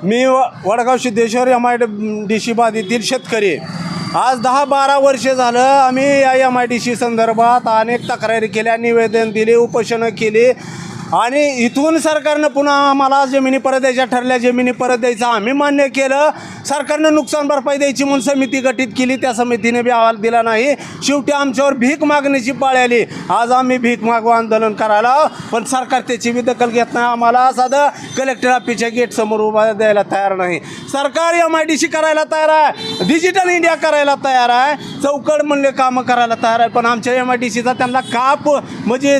मी Vadgaon Siddheshwar MIDC बाधितील शेतकरी. आज 10-12 वर्षे झालं आम्ही या MIDC संदर्भात अनेक तक्रारी केल्या, निवेदन दिले, उपोषणं केली आणि इथून सरकारनं पुन्हा आम्हाला जमिनी परत द्यायच्या ठरल्या. जमिनी परत द्यायचं आम्ही मान्य केलं. सरकारनं नुकसान भरपाई द्यायची म्हणून समिती गठीत केली, त्या समितीने बी अहवाल दिला नाही. शेवटी आमच्यावर भीक मागण्याची पाळी आली. आज आम्ही भीक मागू आंदोलन करायला, पण सरकार त्याची बी दखल घेत नाही. आम्हाला साधं कलेक्टर ऑफिसच्या गेटसमोर उभा द्यायला तयार नाही. सरकार MIDC करायला तयार आहे, डिजिटल इंडिया करायला तयार आहे, चौकड म्हणले कामं करायला तयार आहे, पण आमच्या MIDCचा त्यांना का म्हणजे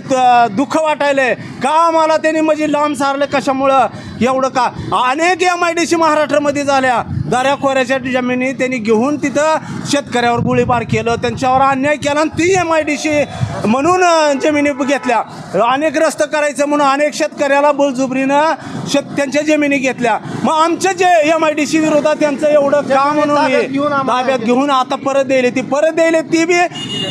दुःख वाटायलंय का आम्हाला त्यांनी म्हणजे लांब सारले कशामुळं एवढं का. अनेक MIDC महाराष्ट्रामध्ये झाल्या. दऱ्याखोऱ्याच्या जमिनी त्यांनी घेऊन तिथं शेतकऱ्यावर गोळीबार केलं, त्यांच्यावर अन्याय केला आणि ती MIDC म्हणून जमिनी घेतल्या. अनेक रस्ते करायचं म्हणून अनेक शेतकऱ्याला बळजुबरीनं त्यांच्या जमिनी घेतल्या. मग आमच्या जे MIDC विरोधात त्यांचं एवढं काम म्हणून ताब्यात घेऊन आता परत द्यायले, ती बी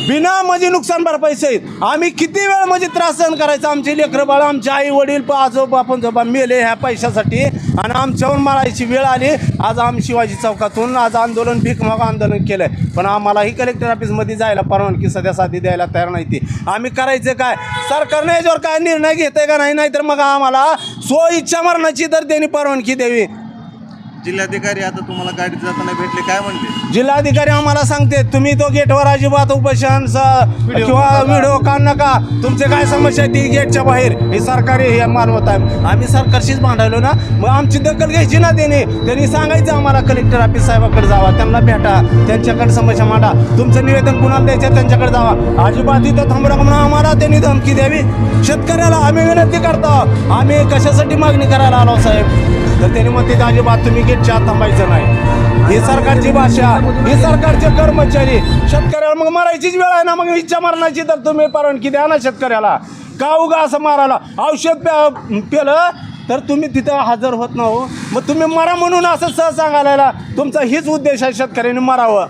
बिना म्हणजे नुकसान भरपाई सहित. आम्ही किती वेळ म्हणजे त्रास सहन करायचा. आमचे लेकरं बाळ, आमचे आई वडील, आजोबा पंजोबा मेले ह्या पैशासाठी आणि आमच्यावर मारायची वेळ आली. आज आम्ही शिवाजी चौकातून आज आंदोलन भीक माग आंदोलन केलं, पण आम्हालाही कलेक्टर ऑफिसमध्ये जायला परवानगी सध्या साधी द्यायला तयार नाही. ती आम्ही करायचं काय, सरकारने याच्यावर काय निर्णय घेतोय का नाही, नाहीतर मग आम्हाला इच्छा मरणाची तर त्यांनी परवानगी द्यावी. जिल्हाधिकारी आता तुम्हाला गाडीत जाताना भेटले, काय म्हणले? जिल्हाधिकारी आम्हाला सांगते तुम्ही तो गेटवर अजिबात उपोषण किंवा व्हिडिओ काढ नका, तुमचे काय समस्या ती गेटच्या बाहेर. हे सरकारी हे मानवत आहे. आम्ही सरकारशीच भांडायलो ना, मग आमची दखल घ्यायची ना. त्यांनी सांगायचं आम्हाला कलेक्टर ऑफिस साहेबाकडे जावा, त्यांना भेटा, त्यांच्याकडे समस्या मांडा, तुमचं निवेदन कुणाला द्यायचं त्यांच्याकडे जावा. अजिबात इथं थांबू नका म्हणून आम्हाला त्यांनी धमकी द्यावी. शेतकऱ्याला आम्ही विनंती करतो, आम्ही कशासाठी मागणी करायला आलो साहेब, तर त्यांनी मग तिथं अजिबात तुम्ही गेटच्या आत थांबायचं नाही. ही सरकारची भाषा, ही सरकारचे कर्मचारी. शेतकऱ्याला मग मारायचीच वेळ आहे ना, मग इच्छा मारण्याची तर तुम्ही परवानगी द्या ना शेतकऱ्याला. का उगा असं मारायला, औषध पेलं तर तुम्ही तिथं हजर होत ना हो, मग तुम्ही मरा म्हणून असं सांगायला तुमचा हीच उद्देश आहे शेतकऱ्यांनी मरावं.